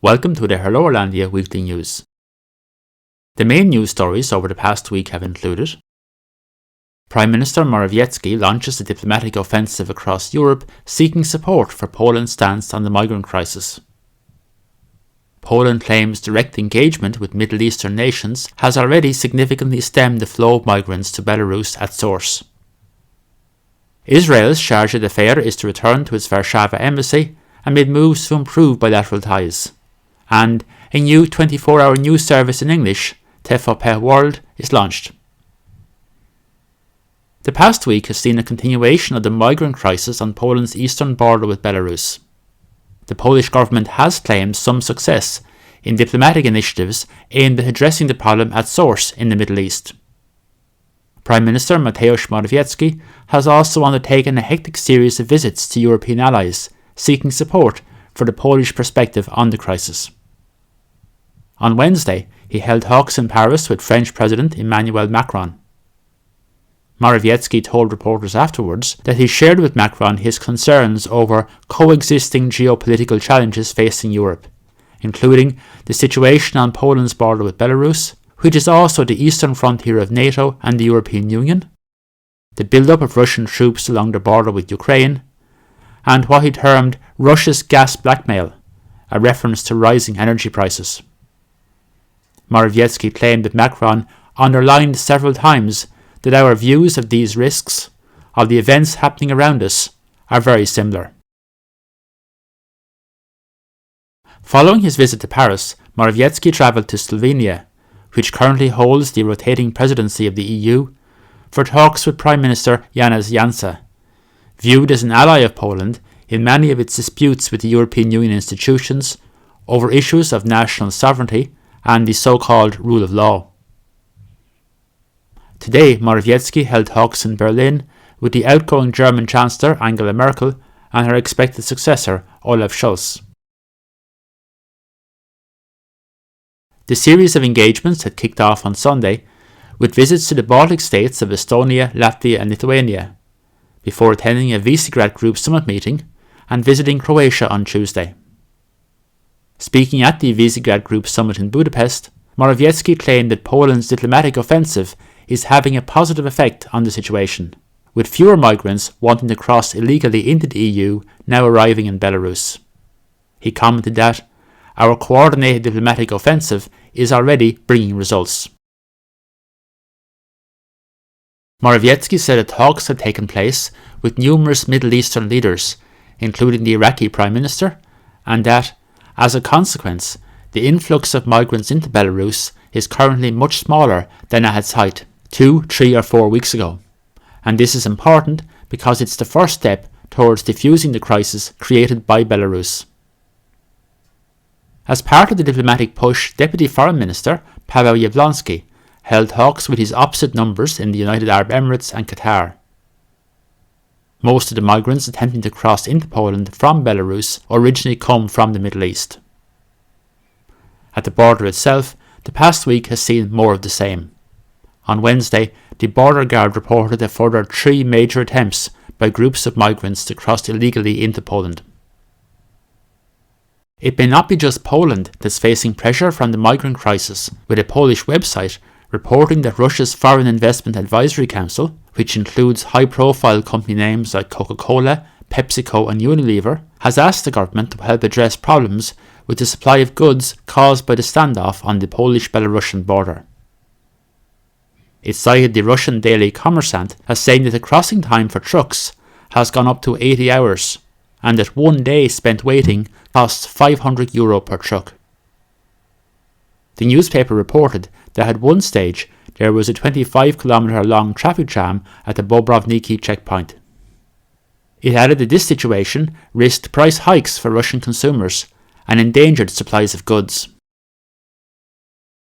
Welcome to the Hello Irlandia weekly news. The main news stories over the past week have included Prime Minister Morawiecki launches a diplomatic offensive across Europe seeking support for Poland's stance on the migrant crisis. Poland claims direct engagement with Middle Eastern nations has already significantly stemmed the flow of migrants to Belarus at source. Israel's Chargé d'affaires is to return to its Warzawa embassy amid moves to improve bilateral ties. And a new 24-hour news service in English, TVP World, is launched. The past week has seen a continuation of the migrant crisis on Poland's eastern border with Belarus. The Polish government has claimed some success in diplomatic initiatives aimed at addressing the problem at source in the Middle East. Prime Minister Morawiecki has also undertaken a hectic series of visits to European allies, seeking support for the Polish perspective on the crisis. On Wednesday, he held talks in Paris with French President Emmanuel Macron. Morawiecki told reporters afterwards that he shared with Macron his concerns over coexisting geopolitical challenges facing Europe, including the situation on Poland's border with Belarus, which is also the eastern frontier of NATO and the European Union, the build-up of Russian troops along the border with Ukraine, and what he termed Russia's gas blackmail, a reference to rising energy prices. Morawiecki claimed that Macron underlined several times that our views of these risks, of the events happening around us, are very similar. Following his visit to Paris, Morawiecki travelled to Slovenia, which currently holds the rotating presidency of the EU, for talks with Prime Minister Janez Janša, viewed as an ally of Poland in many of its disputes with the European Union institutions over issues of national sovereignty and the so-called rule of law. Today, Morawiecki held talks in Berlin with the outgoing German Chancellor Angela Merkel and her expected successor Olaf Scholz. The series of engagements had kicked off on Sunday with visits to the Baltic states of Estonia, Latvia and Lithuania, before attending a Visegrad Group summit meeting and visiting Croatia on Tuesday. Speaking at the Visegrad Group summit in Budapest, Morawiecki claimed that Poland's diplomatic offensive is having a positive effect on the situation, with fewer migrants wanting to cross illegally into the EU now arriving in Belarus. He commented that our coordinated diplomatic offensive is already bringing results. Morawiecki said that talks had taken place with numerous Middle Eastern leaders, including the Iraqi Prime Minister, and that, as a consequence, the influx of migrants into Belarus is currently much smaller than at its height 2, 3 or 4 weeks ago. And this is important because it's the first step towards diffusing the crisis created by Belarus. As part of the diplomatic push, Deputy Foreign Minister Paweł Jablonski held talks with his opposite numbers in the United Arab Emirates and Qatar. Most of the migrants attempting to cross into Poland from Belarus originally come from the Middle East. At the border itself, the past week has seen more of the same. On Wednesday, the border guard reported a further 3 major attempts by groups of migrants to cross illegally into Poland. It may not be just Poland that's facing pressure from the migrant crisis, with a Polish website reporting that Russia's Foreign Investment Advisory Council, which includes high-profile company names like Coca-Cola, PepsiCo and Unilever, has asked the government to help address problems with the supply of goods caused by the standoff on the Polish-Belarusian border. It cited the Russian daily Kommersant as saying that the crossing time for trucks has gone up to 80 hours, and that 1 day spent waiting costs €500 per truck. The newspaper reported that at one stage there was a 25-kilometre long traffic jam at the Bobrovniki checkpoint. It added that this situation risked price hikes for Russian consumers and endangered supplies of goods.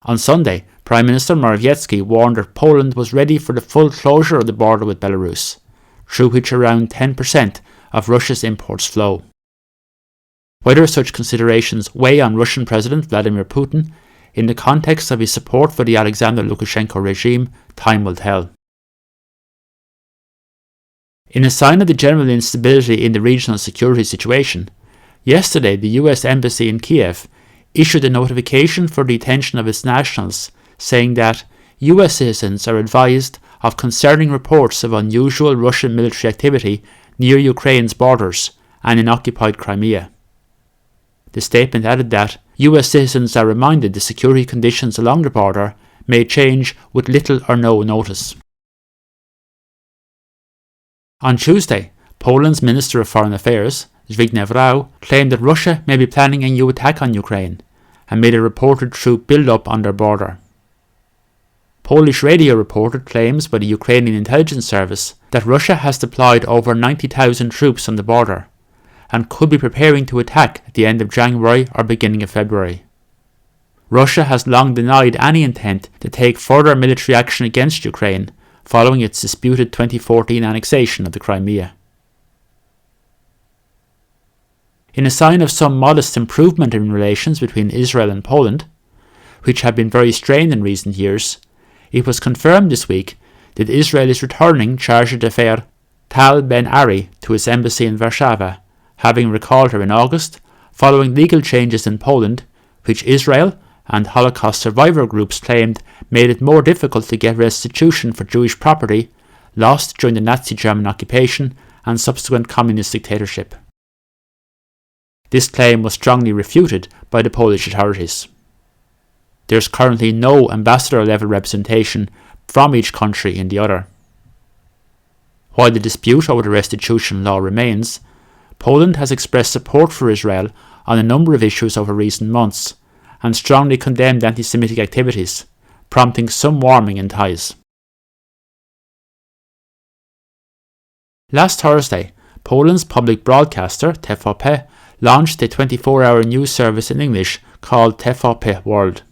On Sunday, Prime Minister Morawiecki warned that Poland was ready for the full closure of the border with Belarus, through which around 10% of Russia's imports flow. Whether such considerations weigh on Russian President Vladimir Putin in the context of his support for the Alexander Lukashenko regime, time will tell. In a sign of the general instability in the regional security situation, yesterday the US Embassy in Kiev issued a notification for detention of its nationals, saying that US citizens are advised of concerning reports of unusual Russian military activity near Ukraine's borders and in occupied Crimea. The statement added that US citizens are reminded the security conditions along the border may change with little or no notice. On Tuesday, Poland's Minister of Foreign Affairs, Zbigniew, claimed that Russia may be planning a new attack on Ukraine and made a reported troop build-up on their border. Polish radio reported claims by the Ukrainian intelligence service that Russia has deployed over 90,000 troops on the border and could be preparing to attack at the end of January or beginning of February. Russia has long denied any intent to take further military action against Ukraine following its disputed 2014 annexation of the Crimea. In a sign of some modest improvement in relations between Israel and Poland, which have been very strained in recent years, it was confirmed this week that Israel is returning Chargé d'affaires Tal Ben-Ari to its embassy in Warzawa, having recalled her in August, following legal changes in Poland, which Israel and Holocaust survivor groups claimed made it more difficult to get restitution for Jewish property lost during the Nazi German occupation and subsequent communist dictatorship. This claim was strongly refuted by the Polish authorities. There is currently no ambassador-level representation from each country in the other. While the dispute over the restitution law remains, Poland has expressed support for Israel on a number of issues over recent months and strongly condemned anti-Semitic activities, prompting some warming in ties. Last Thursday, Poland's public broadcaster, TVP, launched a 24-hour news service in English called TVP World.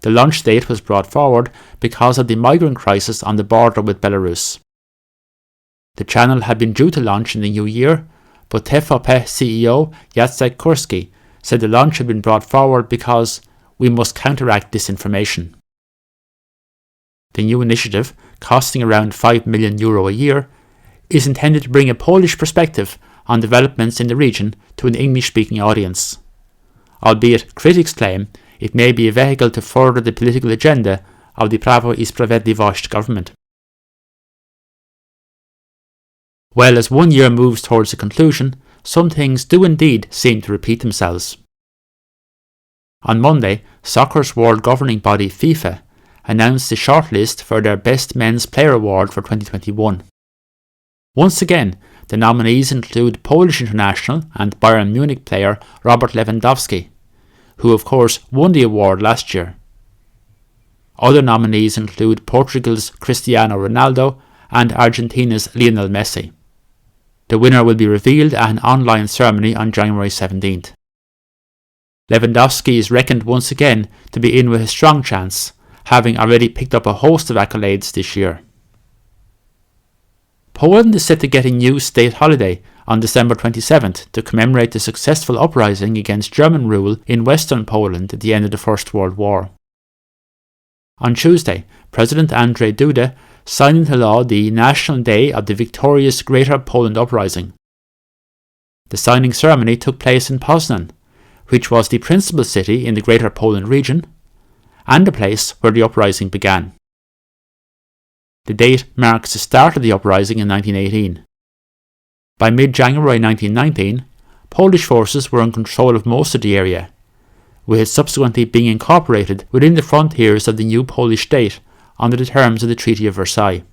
The launch date was brought forward because of the migrant crisis on the border with Belarus. The channel had been due to launch in the new year, but TVP CEO Jacek Kurski said the launch had been brought forward because we must counteract disinformation. The new initiative, costing around €5 million a year, is intended to bring a Polish perspective on developments in the region to an English-speaking audience. Albeit critics claim it may be a vehicle to further the political agenda of the Prawo i Sprawiedliwość government. Well, as 1 year moves towards a conclusion, some things do indeed seem to repeat themselves. On Monday, soccer's world governing body FIFA announced the shortlist for their Best Men's Player Award for 2021. Once again, the nominees include Polish international and Bayern Munich player Robert Lewandowski, who of course won the award last year. Other nominees include Portugal's Cristiano Ronaldo and Argentina's Lionel Messi. The winner will be revealed at an online ceremony on January 17th. Lewandowski is reckoned once again to be in with a strong chance, having already picked up a host of accolades this year. Poland is set to get a new state holiday on December 27th to commemorate the successful uprising against German rule in Western Poland at the end of the First World War. On Tuesday, President Andrzej Duda signed into law the National Day of the victorious Greater Poland Uprising. The signing ceremony took place in Poznan, which was the principal city in the Greater Poland region, and the place where the uprising began. The date marks the start of the uprising in 1918. By mid-January 1919, Polish forces were in control of most of the area, with it subsequently being incorporated within the frontiers of the new Polish state under the terms of the Treaty of Versailles.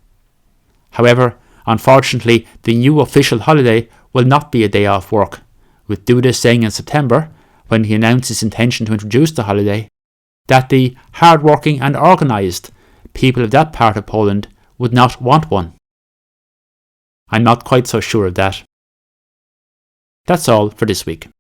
However, unfortunately, the new official holiday will not be a day off work, with Duda saying in September, when he announced his intention to introduce the holiday, that the hard-working and organised people of that part of Poland would not want one. I'm not quite so sure of that. That's all for this week.